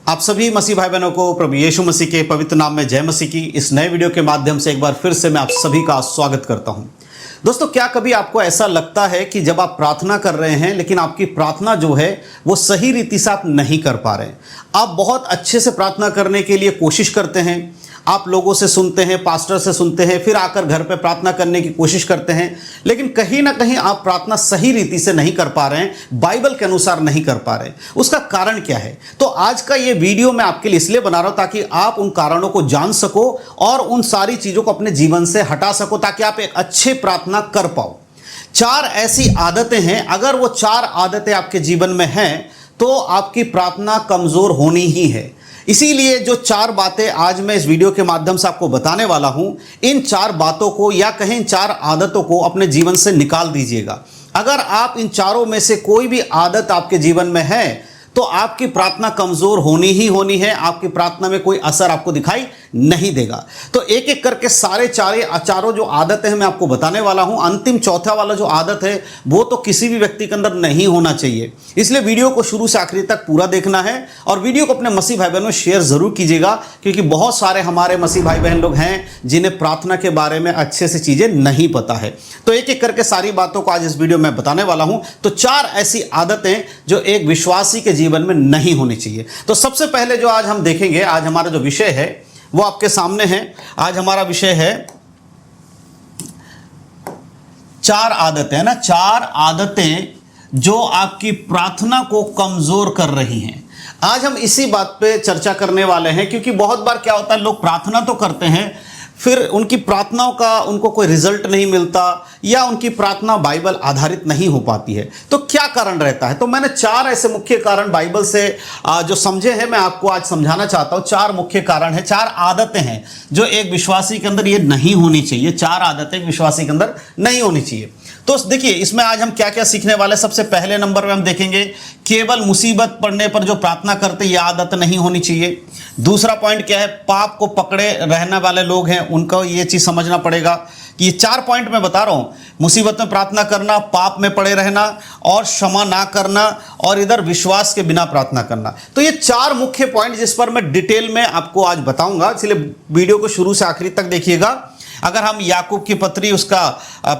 आप सभी मसीह भाई बहनों को प्रभु यीशु मसीह के पवित्र नाम में जय मसीह की इस नए वीडियो के माध्यम से एक बार फिर से मैं आप सभी का स्वागत करता हूं। दोस्तों, क्या कभी आपको ऐसा लगता है कि जब आप प्रार्थना कर रहे हैं लेकिन आपकी प्रार्थना जो है वो सही रीति से आप नहीं कर पा रहे हैं। आप बहुत अच्छे से प्रार्थना करने के लिए कोशिश करते हैं, आप लोगों से सुनते हैं, पास्टर से सुनते हैं, फिर आकर घर पे प्रार्थना करने की कोशिश करते हैं, लेकिन कहीं ना कहीं आप प्रार्थना सही रीति से नहीं कर पा रहे हैं, बाइबल के अनुसार नहीं कर पा रहे हैं। उसका कारण क्या है? तो आज का ये वीडियो मैं आपके लिए इसलिए बना रहा हूं ताकि आप उन कारणों को जान सको और उन सारी चीज़ों को अपने जीवन से हटा सको, ताकि आप एक अच्छे प्रार्थना कर पाओ। 4 ऐसी आदतें हैं, अगर वो 4 आदतें आपके जीवन में हैं तो आपकी प्रार्थना कमज़ोर होनी ही है। इसीलिए जो 4 बातें आज मैं इस वीडियो के माध्यम से आपको बताने वाला हूं, इन 4 बातों को या कहें 4 आदतों को अपने जीवन से निकाल दीजिएगा। अगर आप इन चारों में से कोई भी आदत आपके जीवन में है तो आपकी प्रार्थना कमज़ोर होनी ही होनी है, आपकी प्रार्थना में कोई असर आपको दिखाई नहीं देगा। तो एक एक करके चारों जो आदतें हैं मैं आपको बताने वाला हूं। अंतिम चौथा वाला जो आदत है वो तो किसी भी व्यक्ति के अंदर नहीं होना चाहिए, इसलिए वीडियो को शुरू से आखिरी तक पूरा देखना है और वीडियो को अपने मसीह भाई बहनों शेयर जरूर कीजिएगा, क्योंकि बहुत सारे हमारे मसीह भाई बहन लोग हैं जिन्हें प्रार्थना के बारे में अच्छे से चीज़ें नहीं पता है। तो एक एक करके सारी बातों को आज इस वीडियो में बताने वाला हूं। तो 4 ऐसी आदतें जो एक विश्वासी के जीवन में नहीं होनी चाहिए। तो सबसे पहले जो आज हम देखेंगे, आज हमारा जो विषय है वो आपके सामने है। आज हमारा विषय है 4 आदतें, है ना, 4 आदतें जो आपकी प्रार्थना को कमजोर कर रही हैं। आज हम इसी बात पे चर्चा करने वाले हैं, क्योंकि बहुत बार क्या होता है, लोग प्रार्थना तो करते हैं, फिर उनकी प्रार्थनाओं का उनको कोई रिजल्ट नहीं मिलता या उनकी प्रार्थना बाइबल आधारित नहीं हो पाती है। तो क्या कारण रहता है? तो मैंने 4 ऐसे मुख्य कारण बाइबल से जो समझे हैं मैं आपको आज समझाना चाहता हूं। 4 मुख्य कारण हैं, 4 आदतें हैं जो एक विश्वासी के अंदर ये नहीं होनी चाहिए। 4 आदतें विश्वासी के अंदर नहीं होनी चाहिए। तो देखिए इसमें आज हम क्या क्या सीखने वाले। सबसे पहले नंबर में हम देखेंगे केवल मुसीबत पड़ने पर जो प्रार्थना करते ये आदत नहीं होनी चाहिए। दूसरा पॉइंट क्या है, पाप को पकड़े रहने वाले लोग हैं उनको ये चीज़ समझना पड़ेगा कि ये 4 पॉइंट मैं बता रहा हूँ, मुसीबत में प्रार्थना करना, पाप में पड़े रहना और क्षमा ना करना और इधर विश्वास के बिना प्रार्थना करना। तो ये 4 मुख्य पॉइंट जिस पर मैं डिटेल में आपको आज बताऊंगा, इसलिए वीडियो को शुरू से आखिरी तक देखिएगा। अगर हम याकूब की पत्री उसका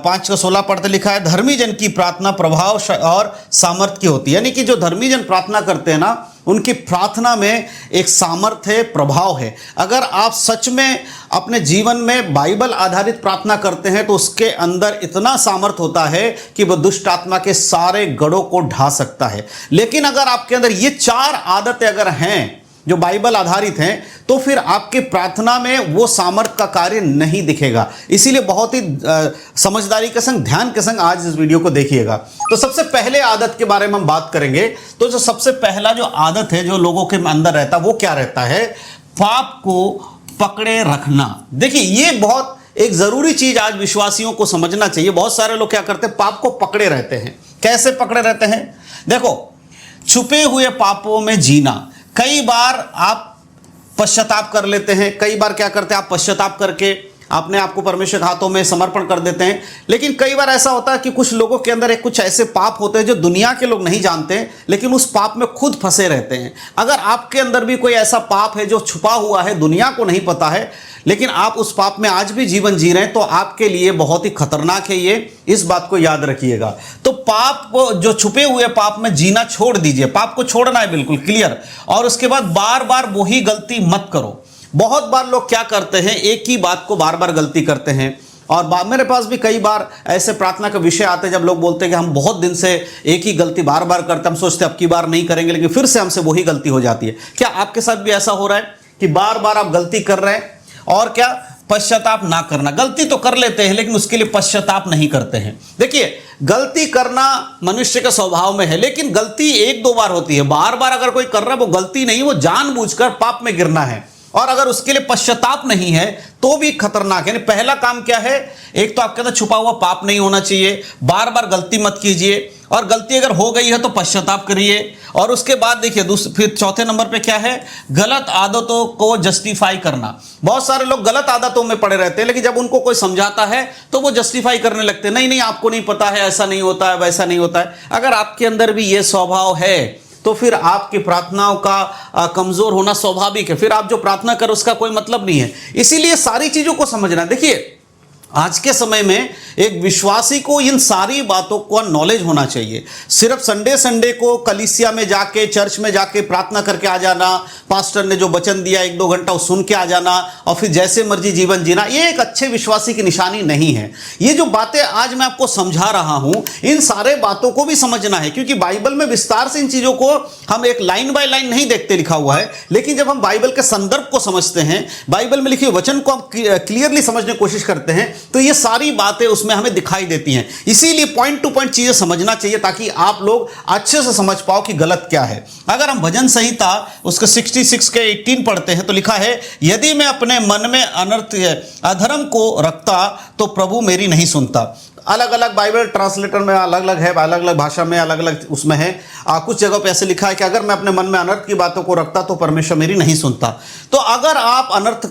5:16 पढ़ते, लिखा है धर्मी जन की प्रार्थना प्रभाव और सामर्थ्य की होती है। यानी कि जो धर्मी जन प्रार्थना करते हैं ना, उनकी प्रार्थना में एक सामर्थ्य है, प्रभाव है। अगर आप सच में अपने जीवन में बाइबल आधारित प्रार्थना करते हैं तो उसके अंदर इतना सामर्थ्य होता है कि वह दुष्ट आत्मा के सारे गढ़ों को ढा सकता है। लेकिन अगर आपके अंदर ये 4 आदतें अगर हैं जो बाइबल आधारित हैं, तो फिर आपके प्रार्थना में वो सामर्थ्य का कार्य नहीं दिखेगा। इसीलिए बहुत ही समझदारी के संग, ध्यान के संग आज इस वीडियो को देखिएगा। तो सबसे पहले आदत के बारे में हम बात करेंगे। तो जो सबसे पहला जो आदत है जो लोगों के अंदर रहता है वो क्या रहता है? पाप को पकड़े रखना। देखिए ये बहुत एक जरूरी चीज आज विश्वासियों को समझना चाहिए। बहुत सारे लोग क्या करते हैं, पाप को पकड़े रहते हैं। कैसे पकड़े रहते हैं? देखो, छुपे हुए पापों में जीना। कई बार आप पश्चाताप कर लेते हैं, कई बार क्या करते हैं, आप पश्चाताप करके अपने आप को परमेश्वर के हाथों में समर्पण कर देते हैं। लेकिन कई बार ऐसा होता है कि कुछ लोगों के अंदर कुछ ऐसे पाप होते हैं जो दुनिया के लोग नहीं जानते, लेकिन उस पाप में खुद फंसे रहते हैं। अगर आपके अंदर भी कोई ऐसा पाप है जो छुपा हुआ है, दुनिया को नहीं पता है, लेकिन आप उस पाप में आज भी जीवन जी रहे हैं, तो आपके लिए बहुत ही खतरनाक है ये, इस बात को याद रखिएगा। तो पाप को, जो छुपे हुए पाप में जीना छोड़ दीजिए। पाप को छोड़ना है बिल्कुल क्लियर, और उसके बाद बार बार वही गलती मत करो। बहुत बार लोग क्या करते हैं, एक ही बात को बार बार गलती करते हैं। और मेरे पास भी कई बार ऐसे प्रार्थना का विषय आते हैं जब लोग बोलते हैं कि हम बहुत दिन से एक ही गलती बार बार करते हैं, हम सोचते हैं अब की बार नहीं करेंगे, लेकिन फिर से हमसे वही गलती हो जाती है। क्या आपके साथ भी ऐसा हो रहा है कि बार बार आप गलती कर रहे हैं और क्या पश्चाताप ना करना? गलती तो कर लेते हैं लेकिन उसके लिए पश्चाताप नहीं करते हैं। देखिए, गलती करना मनुष्य के स्वभाव में है, लेकिन गलती 1-2 बार होती है। बार बार अगर कोई कर रहा है वो गलती नहीं, वो जानबूझकर पाप में गिरना है। और अगर उसके लिए पश्चाताप नहीं है तो भी खतरनाक है। पहला काम क्या है, एक तो आपके अंदर छुपा हुआ पाप नहीं होना चाहिए, बार बार गलती मत कीजिए, और गलती अगर हो गई है तो पश्चाताप करिए। और उसके बाद देखिए फिर चौथे नंबर पे क्या है, गलत आदतों को जस्टिफाई करना। बहुत सारे लोग गलत आदतों में पड़े रहते हैं, लेकिन जब उनको कोई समझाता है तो वो जस्टिफाई करने लगते हैं, नहीं नहीं आपको नहीं पता है, ऐसा नहीं होता है, वैसा नहीं होता है। अगर आपके अंदर भी ये स्वभाव है तो फिर आपकी प्रार्थनाओं का कमजोर होना स्वाभाविक है। फिर आप जो प्रार्थना करो उसका कोई मतलब नहीं है। इसीलिए सारी चीजों को समझना। देखिए, आज के समय में एक विश्वासी को इन सारी बातों का नॉलेज होना चाहिए। सिर्फ संडे संडे को कलीसिया में जाके, चर्च में जाके प्रार्थना करके आ जाना, पास्टर ने जो वचन दिया 1-2 घंटा वो सुन के आ जाना और फिर जैसे मर्जी जीवन जीना, ये एक अच्छे विश्वासी की निशानी नहीं है। ये जो बातें आज मैं आपको समझा रहा हूं, इन सारे बातों को भी समझना है, क्योंकि बाइबल में विस्तार से इन चीजों को हम एक लाइन बाय लाइन नहीं देखते लिखा हुआ है, लेकिन जब हम बाइबल के संदर्भ को समझते हैं, बाइबल में लिखे वचन को हम क्लियरली समझने की कोशिश करते हैं, तो ये सारी बातें उसमें हमें दिखाई देती हैं। इसीलिए पॉइंट टू पॉइंट चीजें समझना चाहिए ताकि आप लोग अच्छे से समझ पाओ कि गलत क्या है। अगर हम भजन संहिता उसके 66 के 18 पढ़ते हैं तो लिखा है, यदि मैं अपने मन में अनर्थ अधर्म को रखता तो प्रभु मेरी नहीं सुनता। अलग अलग बाइबल ट्रांसलेटर में अलग अलग है, अलग अलग भाषा में अलग अलग उसमें है। कुछ जगह पे ऐसे लिखा है कि अगर मैं अपने मन में अनर्थ की बातों को रखता तो परमेश्वर मेरी नहीं सुनता। तो अगर आप अनर्थ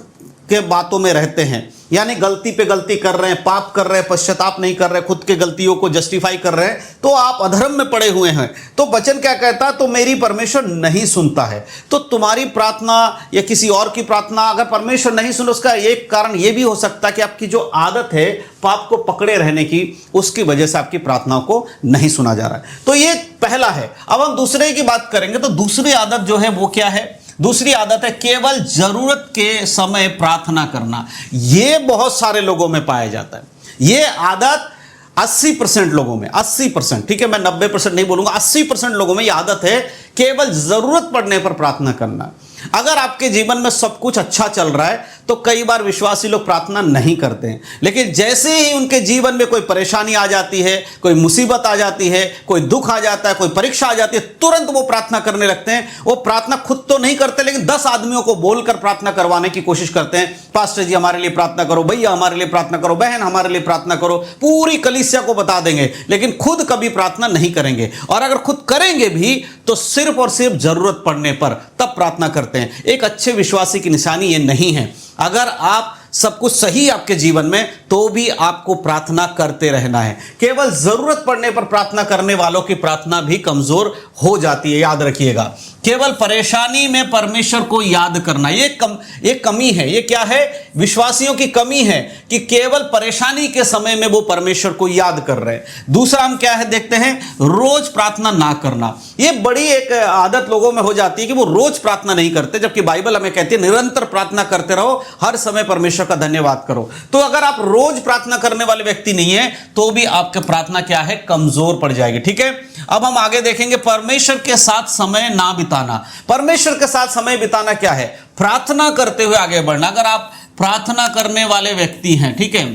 के बातों में रहते हैं, यानी गलती पे गलती कर रहे हैं, पाप कर रहे हैं, पश्चाताप नहीं कर रहे, खुद के गलतियों को जस्टिफाई कर रहे हैं, तो आप अधर्म में पड़े हुए हैं। तो वचन क्या कहता है, तो मेरी परमेश्वर नहीं सुनता है। तो तुम्हारी प्रार्थना या किसी और की प्रार्थना अगर परमेश्वर नहीं सुने, उसका एक कारण यह भी हो सकता है कि आपकी जो आदत है पाप को पकड़े रहने की, उसकी वजह से आपकी प्रार्थनाओं को नहीं सुना जा रहा है। तो ये पहला है। अब हम दूसरे की बात करेंगे, तो दूसरी आदत जो है वो क्या है? दूसरी आदत है केवल जरूरत के समय प्रार्थना करना। यह बहुत सारे लोगों में पाया जाता है। यह आदत 80% लोगों में, 80%, ठीक है, मैं 90% नहीं बोलूंगा, 80% लोगों में यह आदत है केवल जरूरत पड़ने पर प्रार्थना करना। अगर आपके जीवन में सब कुछ अच्छा चल रहा है तो कई बार विश्वासी लोग प्रार्थना नहीं करते हैं, लेकिन जैसे ही उनके जीवन में कोई परेशानी आ जाती है, कोई मुसीबत आ जाती है, कोई दुख आ जाता है, कोई परीक्षा आ जाती है, तुरंत वो प्रार्थना करने लगते हैं। वो प्रार्थना खुद तो नहीं करते, लेकिन 10 आदमियों को बोलकर प्रार्थना करवाने की कोशिश करते हैं। पास्टर जी हमारे लिए प्रार्थना करो, भैया हमारे लिए प्रार्थना करो, बहन हमारे लिए प्रार्थना करो। पूरी कलीसिया को बता देंगे, लेकिन खुद कभी प्रार्थना नहीं करेंगे। और अगर खुद करेंगे भी तो सिर्फ और सिर्फ जरूरत पड़ने पर तब प्रार्थना करते हैं। एक अच्छे विश्वासी की निशानी ये नहीं है। अगर आप सब कुछ सही आपके जीवन में, तो भी आपको प्रार्थना करते रहना है। केवल जरूरत पड़ने पर प्रार्थना करने वालों की प्रार्थना भी कमजोर हो जाती है, याद रखिएगा। केवल परेशानी में परमेश्वर को याद करना, ये कमी है। ये क्या है? विश्वासियों की कमी है कि केवल परेशानी के समय में वो परमेश्वर को याद कर रहे हैं। दूसरा हम क्या है देखते हैं, रोज प्रार्थना ना करना। ये बड़ी एक आदत लोगों में हो जाती है कि वो रोज प्रार्थना नहीं करते, जबकि बाइबल हमें कहती है निरंतर प्रार्थना करते रहो, हर समय परमेश्वर का धन्यवाद करो। तो अगर आप रोज प्रार्थना करने वाले व्यक्ति नहीं है तो भी आपकी प्रार्थना क्या है, कमजोर पड़ जाएगी। ठीक है, अब हम आगे देखेंगे परमेश्वर के साथ समय ना बिताना। परमेश्वर के साथ समय बिताना क्या है? प्रार्थना करते हुए आगे बढ़ना। अगर आप प्रार्थना करने वाले व्यक्ति हैं, ठीक है,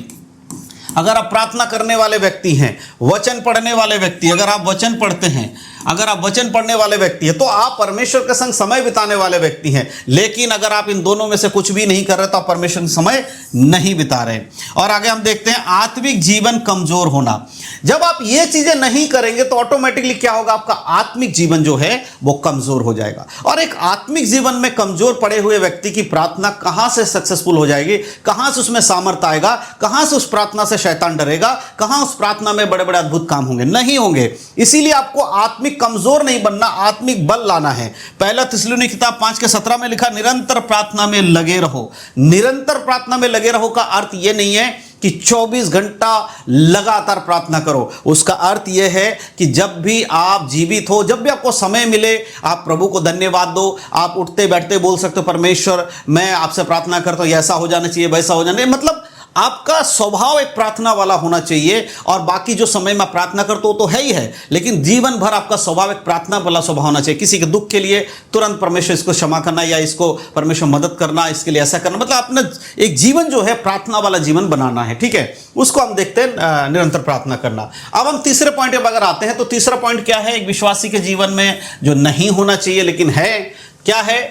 अगर आप प्रार्थना करने वाले व्यक्ति हैं, वचन पढ़ने वाले व्यक्ति, अगर आप वचन पढ़ते हैं, अगर आप वचन पढ़ने वाले व्यक्ति हैं, तो आप परमेश्वर के संग समय बिताने वाले व्यक्ति हैं। लेकिन अगर आप इन दोनों में से कुछ भी नहीं कर रहे तो आप परमेश्वर के समय नहीं बिता रहे। और आगे हम देखते हैं आत्मिक जीवन कमजोर होना। जब आप ये चीजें नहीं करेंगे तो ऑटोमेटिकली क्या होगा, आपका आत्मिक जीवन जो है वो कमजोर हो जाएगा। और एक आत्मिक जीवन में कमजोर पड़े हुए व्यक्ति की प्रार्थना कहां से सक्सेसफुल हो जाएगी, कहां से उसमें सामर्थ्य आएगा, कहां से उस प्रार्थना से शैतान डरेगा, कहां उस प्रार्थना में बड़े बड़े अद्भुत काम होंगे? नहीं होंगे। इसीलिए आपको आत्मिक कमजोर नहीं बनना, आत्मिक बल लाना है। पहला थिस्सलुनी किताब 5:17 में लिखा, निरंतर प्रार्थना में लगे रहो। निरंतर प्रार्थना में लगे रहो का अर्थ यह नहीं है कि 24 घंटा लगातार प्रार्थना करो। उसका अर्थ यह है कि जब भी आप जीवित हो, जब भी आपको समय मिले, आप प्रभु को धन्यवाद दो। आप उठते बैठते बोल सकते हो, परमेश्वर मैं आपसे प्रार्थना करता हूं, ऐसा हो जाना चाहिए, वैसा हो जाना चाहिए। मतलब आपका स्वभाव एक प्रार्थना वाला होना चाहिए। और बाकी जो समय में प्रार्थना करते हो तो है ही है, लेकिन जीवन भर आपका स्वभाव एक प्रार्थना वाला स्वभाव होना चाहिए। किसी के दुख के लिए तुरंत परमेश्वर इसको क्षमा करना, या इसको परमेश्वर मदद करना, इसके लिए ऐसा करना, मतलब अपना एक जीवन जो है प्रार्थना वाला जीवन बनाना है। ठीक है, उसको हम देखते हैं निरंतर प्रार्थना करना। अब हम तीसरे पॉइंट पर अगर आते हैं तो तीसरा पॉइंट क्या है एक विश्वासी के जीवन में जो नहीं होना चाहिए लेकिन है, क्या है?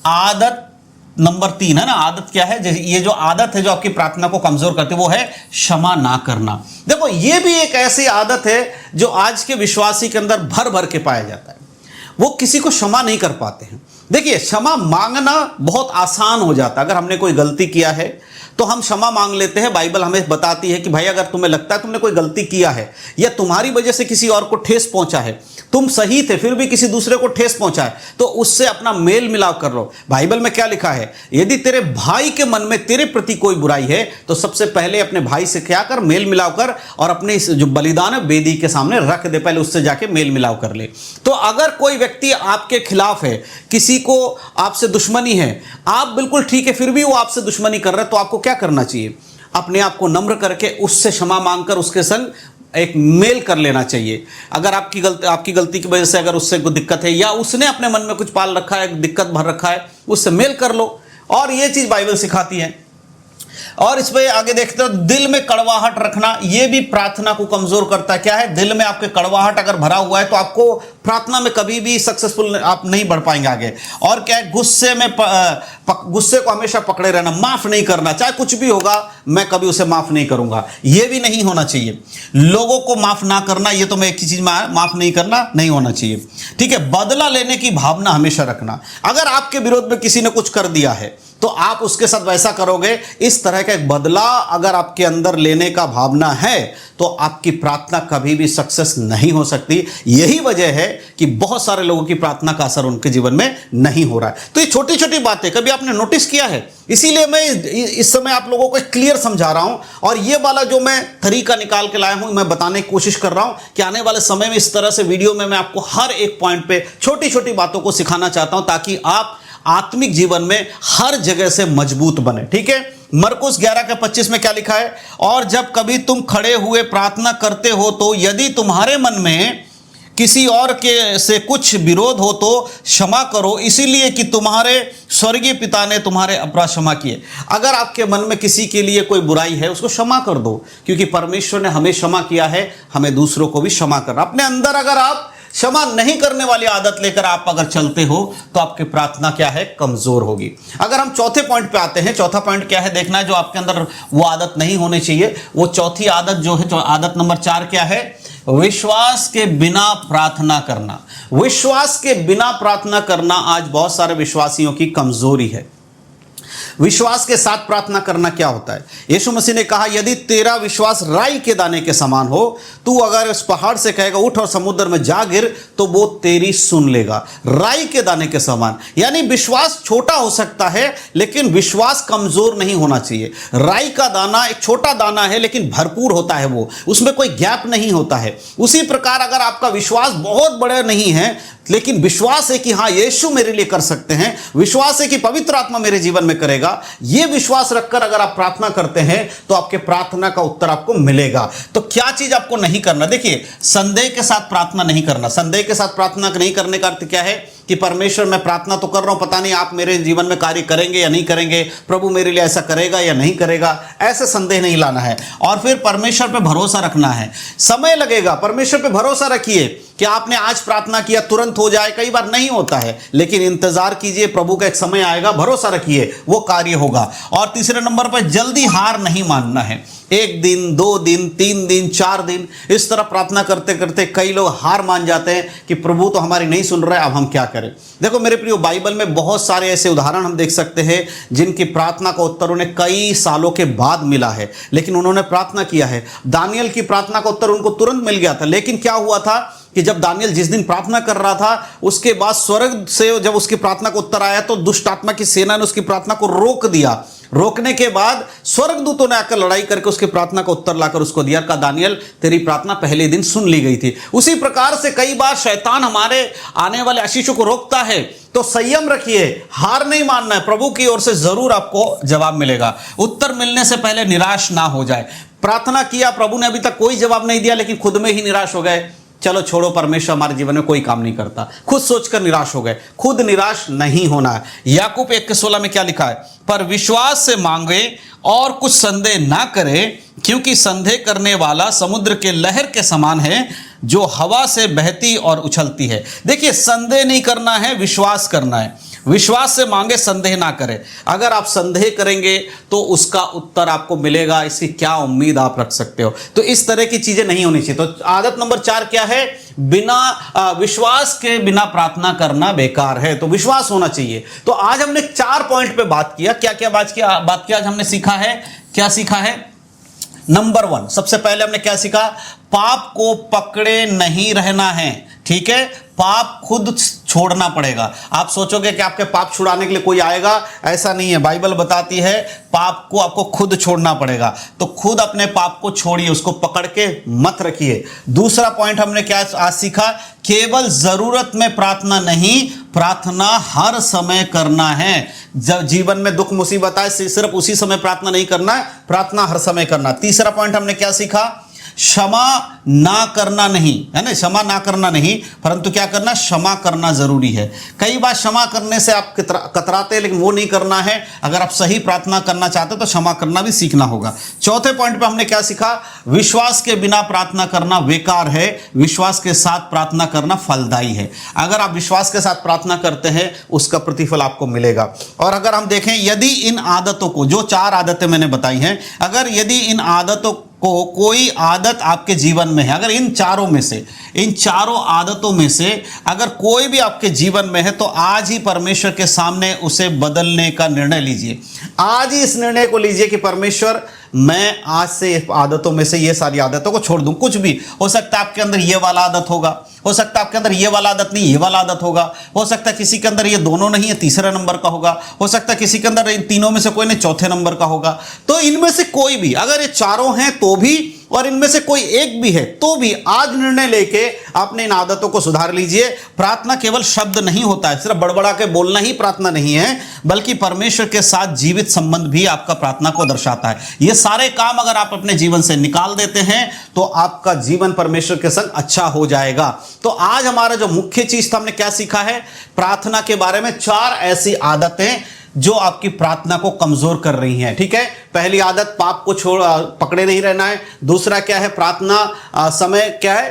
आदत नंबर 3 है ना। आदत क्या है? ये जो आदत है जो आपकी प्रार्थना को कमजोर करती है वो है क्षमा ना करना। देखो, ये भी एक ऐसी आदत है जो आज के विश्वासी के अंदर भर भर के पाया जाता है। वो किसी को क्षमा नहीं कर पाते हैं। देखिए, क्षमा मांगना बहुत आसान हो जाता है। अगर हमने कोई गलती किया है तो हम क्षमा मांग लेते हैं। बाइबल हमें बताती है कि भाई अगर तुम्हें लगता है तुमने कोई गलती किया है या तुम्हारी वजह से किसी और को ठेस पहुंचा है, तुम सही थे फिर भी किसी दूसरे को ठेस पहुंचा है, तो उससे अपना मेल मिलाप कर लो। बाइबल में क्या लिखा है, यदि तेरे भाई के मन में तेरे प्रति कोई बुराई है तो सबसे पहले अपने भाई से क्या कर, मेल मिलाप कर और अपने जो बलिदान है वेदी के सामने रख दे, पहले उससे जाके मेल मिलाप कर ले। तो अगर कोई व्यक्ति आपके खिलाफ है, किसी को आपसे दुश्मनी है, आप बिल्कुल ठीक है फिर भी वो आपसे दुश्मनी कर रहा है, तो आपको क्या करना चाहिए, अपने आप को नम्र करके उससे क्षमा मांगकर उसके संग एक मेल कर लेना चाहिए। अगर आपकी गलती की वजह से अगर उससे कोई दिक्कत है या उसने अपने मन में कुछ पाल रखा है, दिक्कत भर रखा है, उससे मेल कर लो। और ये चीज बाइबल सिखाती है। और इस पे आगे देखते हो, दिल में कड़वाहट रखना ये भी प्रार्थना को कमजोर करता है। क्या है, दिल में आपके कड़वाहट अगर भरा हुआ है तो आपको प्रार्थना में कभी भी सक्सेसफुल आप नहीं बढ़ पाएंगे आगे। और क्या है, गुस्से को हमेशा पकड़े रहना, माफ नहीं करना, चाहे कुछ भी होगा मैं कभी उसे माफ नहीं करूंगा, ये भी नहीं होना चाहिए। लोगों को माफ ना करना, ये तो मैं एक ही चीज में माफ नहीं करना नहीं होना चाहिए। ठीक है, बदला लेने की भावना हमेशा रखना। अगर आपके विरोध में किसी ने कुछ कर दिया है तो आप उसके साथ वैसा करोगे, इस तरह का एक बदला अगर आपके अंदर लेने का भावना है तो आपकी प्रार्थना कभी भी सक्सेस नहीं हो सकती। यही वजह है कि बहुत सारे लोगों की प्रार्थना का असर उनके जीवन में नहीं हो रहा है। तो ये छोटी छोटी बातें कभी आपने नोटिस किया है, इसीलिए मैं इस समय आप लोगों को क्लियर समझा रहा हूं। और ये वाला जो मैं तरीका निकाल के लाया हूं, मैं बताने की कोशिश कर रहा हूं कि आने वाले समय में इस तरह से वीडियो में मैं आपको हर एक पॉइंट पे छोटी छोटी बातों को सिखाना चाहता हूं ताकि आप आत्मिक जीवन में हर जगह से मजबूत बने। ठीक है, मरकुस 11:25 में क्या लिखा है, और जब कभी तुम खड़े हुए प्रार्थना करते हो तो यदि तुम्हारे मन में किसी और के से कुछ विरोध हो तो क्षमा करो, इसीलिए कि तुम्हारे स्वर्गीय पिता ने तुम्हारे अपराध क्षमा किए। अगर आपके मन में किसी के लिए कोई बुराई है उसको क्षमा कर दो, क्योंकि परमेश्वर ने हमें क्षमा किया है, हमें दूसरों को भी क्षमा करना। अपने अंदर अगर आप क्षमा नहीं करने वाली आदत लेकर आप अगर चलते हो तो आपकी प्रार्थना क्या है, कमजोर होगी। अगर हम चौथे पॉइंट पे आते हैं, चौथा पॉइंट क्या है देखना है, जो आपके अंदर वो आदत नहीं होनी चाहिए। वो चौथी आदत जो है, आदत नंबर 4 क्या है, विश्वास के बिना प्रार्थना करना। विश्वास के बिना प्रार्थना करना आज बहुत सारे विश्वासियों की कमजोरी है। विश्वास के साथ प्रार्थना करना क्या होता है, यीशु मसीह ने कहा यदि तेरा विश्वास राई के दाने के समान हो, तू अगर उस पहाड़ से कहेगा उठ और समुद्र में जा गिर तो वो तेरी सुन लेगा। राई के दाने के समान, यानी विश्वास छोटा हो सकता है लेकिन विश्वास कमजोर नहीं होना चाहिए। राई का दाना एक छोटा दाना है लेकिन भरपूर होता है, वो उसमें कोई गैप नहीं होता है। उसी प्रकार अगर आपका विश्वास बहुत बड़ा नहीं है लेकिन विश्वास है कि हाँ यीशु मेरे लिए कर सकते हैं, विश्वास है कि पवित्र आत्मा मेरे जीवन में करेगा, ये विश्वास रखकर अगर आप प्रार्थना करते हैं तो आपके प्रार्थना का उत्तर आपको मिलेगा। तो क्या चीज आपको नहीं करना, देखिए संदेह के साथ प्रार्थना नहीं करना। संदेह के साथ प्रार्थना नहीं करने का अर्थ क्या है कि परमेश्वर मैं प्रार्थना तो कर रहा हूं, पता नहीं आप मेरे जीवन में कार्य करेंगे या नहीं करेंगे, प्रभु मेरे लिए ऐसा करेगा या नहीं करेगा, ऐसे संदेह नहीं लाना है। और फिर परमेश्वर पे भरोसा रखना है। समय लगेगा, परमेश्वर पे भरोसा रखिए कि आपने आज प्रार्थना किया तुरंत हो जाए, कई बार नहीं होता है, लेकिन इंतजार कीजिए, प्रभु का एक समय आएगा, भरोसा रखिए वो कार्य होगा। और तीसरे नंबर पर जल्दी हार नहीं मानना है। 1 दिन 2 दिन 3 दिन 4 दिन इस तरह प्रार्थना करते करते कई लोग हार मान जाते हैं कि प्रभु तो हमारी नहीं सुन रहा है, अब हम क्या करें। देखो मेरे प्रियो, बाइबल में बहुत सारे ऐसे उदाहरण हम देख सकते हैं जिनकी प्रार्थना का उत्तर उन्हें कई सालों के बाद मिला है, लेकिन उन्होंने प्रार्थना किया है। दानियल की प्रार्थना का उत्तर उनको तुरंत मिल गया था, लेकिन क्या हुआ था कि जब दानियल जिस दिन प्रार्थना कर रहा था उसके बाद स्वर्ग से जब उसकी प्रार्थना का उत्तर आया तो दुष्ट आत्मा की सेना ने उसकी प्रार्थना को रोक दिया। रोकने के बाद स्वर्गदूतों ने आकर लड़ाई करके उसकी प्रार्थना का उत्तर लाकर उसको दिया, कहा दानियल तेरी प्रार्थना पहले दिन सुन ली गई थी। उसी प्रकार से कई बार शैतान हमारे आने वाले आशीषों को रोकता है, तो संयम रखिए, हार नहीं मानना है, प्रभु की ओर से जरूर आपको जवाब मिलेगा। उत्तर मिलने से पहले निराश ना हो जाए। प्रार्थना किया, प्रभु ने अभी तक कोई जवाब नहीं दिया, लेकिन खुद में ही निराश हो गए, चलो छोड़ो, परमेश्वर हमारे जीवन में कोई काम नहीं करता, खुद सोचकर निराश हो गए। खुद निराश नहीं होना है। याकूब 1:16 में क्या लिखा है, पर विश्वास से मांगे और कुछ संदेह ना करे, क्योंकि संदेह करने वाला समुद्र के लहर के समान है जो हवा से बहती और उछलती है। देखिए, संदेह नहीं करना है, विश्वास करना है। विश्वास से मांगे, संदेह ना करें। अगर आप संदेह करेंगे तो उसका उत्तर आपको मिलेगा, इसकी क्या उम्मीद आप रख सकते हो। तो इस तरह की चीजें नहीं होनी चाहिए। तो आदत नंबर 4 क्या है? बिना विश्वास के बिना प्रार्थना करना बेकार है। तो विश्वास होना चाहिए। तो आज हमने 4 पॉइंट पे बात किया। क्या क्या बात किया आज हमने सीखा है? क्या सीखा है? नंबर 1, सबसे पहले हमने क्या सीखा? पाप को पकड़े नहीं रहना है। ठीक है, पाप खुद छोड़ना पड़ेगा। आप सोचोगे कि आपके पाप छुड़ाने के लिए कोई आएगा, ऐसा नहीं है। बाइबल बताती है पाप को आपको खुद छोड़ना पड़ेगा। तो खुद अपने पाप को छोड़िए, उसको पकड़ के मत रखिए। दूसरा पॉइंट हमने क्या आज सीखा? केवल जरूरत में प्रार्थना नहीं, प्रार्थना हर समय करना है। जब जीवन में दुख मुसीबत आए सिर्फ उसी समय प्रार्थना नहीं करना है, प्रार्थना हर समय करना। तीसरा पॉइंट हमने क्या सीखा? क्षमा ना करना नहीं, है ना? क्षमा ना करना नहीं, परंतु क्या करना? क्षमा करना जरूरी है। कई बार क्षमा करने से आप कतराते हैं, लेकिन वो नहीं करना है। अगर आप सही प्रार्थना करना चाहते हो तो क्षमा करना भी सीखना होगा। चौथे पॉइंट पे हमने क्या सीखा? विश्वास के बिना प्रार्थना करना बेकार है, विश्वास के साथ प्रार्थना करना फलदायी है। अगर आप विश्वास के साथ प्रार्थना करते हैं, उसका प्रतिफल आपको मिलेगा। और अगर हम देखें, यदि इन आदतों को, जो 4 आदतें मैंने बताई हैं, अगर यदि इन आदतों को कोई आदत आपके जीवन में है, अगर इन चारों में से, इन चारों आदतों में से अगर कोई भी आपके जीवन में है, तो आज ही परमेश्वर के सामने उसे बदलने का निर्णय लीजिए। आज ही इस निर्णय को लीजिए कि परमेश्वर, मैं आज से आदतों में से ये सारी आदतों को छोड़ दूं। कुछ भी हो सकता है, आपके अंदर ये वाला आदत होगा, हो सकता है आपके अंदर ये वाला आदत नहीं, ये वाला आदत होगा, हो सकता है किसी के अंदर ये दोनों नहीं है, तीसरे नंबर का होगा, हो सकता है किसी के अंदर इन तीनों में से कोई नहीं, चौथे नंबर का होगा। तो इनमें से कोई भी, अगर ये चारों हैं तो भी, और इनमें से कोई एक भी है तो भी, आज निर्णय लेके आपने इन आदतों को सुधार लीजिए। प्रार्थना केवल शब्द नहीं होता है, सिर्फ बड़बड़ा के बोलना ही प्रार्थना नहीं है, बल्कि परमेश्वर के साथ जीवित संबंध भी आपका प्रार्थना को दर्शाता है। ये सारे काम अगर आप अपने जीवन से निकाल देते हैं तो आपका जीवन परमेश्वर के संग अच्छा हो जाएगा। तो आज हमारा जो मुख्य चीज था, हमने क्या सीखा है? प्रार्थना के बारे में 4 ऐसी आदतें जो आपकी प्रार्थना को कमजोर कर रही हैं। ठीक है, पहली आदत, पाप को पकड़े नहीं रहना है। दूसरा क्या है? प्रार्थना समय क्या है?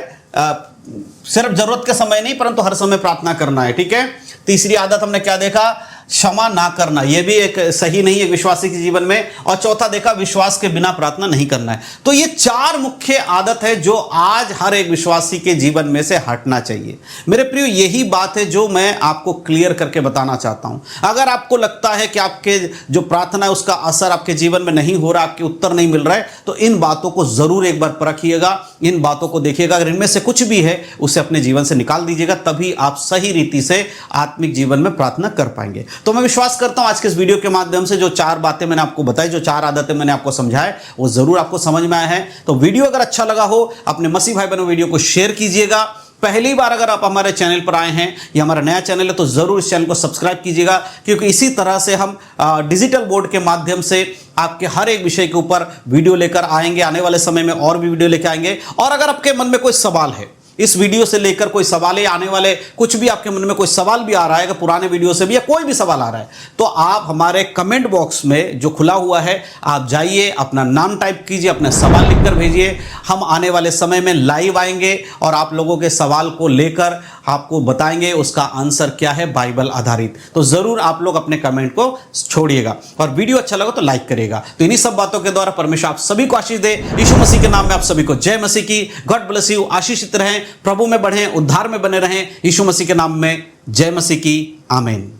सिर्फ जरूरत के समय नहीं, परंतु हर समय प्रार्थना करना है। ठीक है, तीसरी आदत हमने क्या देखा? क्षमा ना करना, यह भी एक सही नहीं है विश्वासी के जीवन में। और चौथा देखा, विश्वास के बिना प्रार्थना नहीं करना है। तो ये 4 मुख्य आदत है जो आज हर एक विश्वासी के जीवन में से हटना चाहिए। मेरे प्रियो, यही बात है जो मैं आपको क्लियर करके बताना चाहता हूं। अगर आपको लगता है कि आपके जो प्रार्थना है उसका असर आपके जीवन में नहीं हो रहा, आपके उत्तर नहीं मिल रहा है, तो इन बातों को जरूर एक बार परखिएगा, इन बातों को देखिएगा। अगर इनमें से कुछ भी है, उसे अपने जीवन से निकाल दीजिएगा, तभी आप सही रीति से आत्मिक जीवन में प्रार्थना कर पाएंगे। तो मैं विश्वास करता हूं आज के इस वीडियो के माध्यम से जो 4 बातें मैंने आपको बताई, जो 4 आदतें मैंने आपको समझाए, वो जरूर आपको समझ में आया है। तो वीडियो अगर अच्छा लगा हो, अपने मसीह भाई बहनों वीडियो को शेयर कीजिएगा। पहली बार अगर आप हमारे चैनल पर आए हैं, या हमारा नया चैनल है, तो जरूर इस चैनल को सब्सक्राइब कीजिएगा, क्योंकि इसी तरह से हम डिजिटल बोर्ड के माध्यम से आपके हर एक विषय के ऊपर वीडियो लेकर आएंगे। आने वाले समय में और भी वीडियो लेकर आएंगे। और अगर आपके मन में कोई सवाल है, इस वीडियो से लेकर कोई सवाल है, आने वाले कुछ भी आपके मन में कोई सवाल भी आ रहा है, पुराने वीडियो से भी, या कोई भी सवाल आ रहा है, तो आप हमारे कमेंट बॉक्स में जो खुला हुआ है, आप जाइए, अपना नाम टाइप कीजिए, अपने सवाल लिखकर भेजिए। हम आने वाले समय में लाइव आएंगे और आप लोगों के सवाल को लेकर आपको बताएंगे उसका आंसर क्या है, बाइबल आधारित। तो जरूर आप लोग अपने कमेंट को छोड़िएगा, और वीडियो अच्छा लगा तो लाइक करिएगा। तो इन्हीं सब बातों के द्वारा परमेश्वर आप सभी को आशीष दे। यीशु मसीह के नाम में आप सभी को जय मसीह की। God bless you. आशीषित रहें, प्रभु में बढ़ें, उद्धार में बने रहें। यीशु मसीह के नाम में जय मसीह की। आमीन।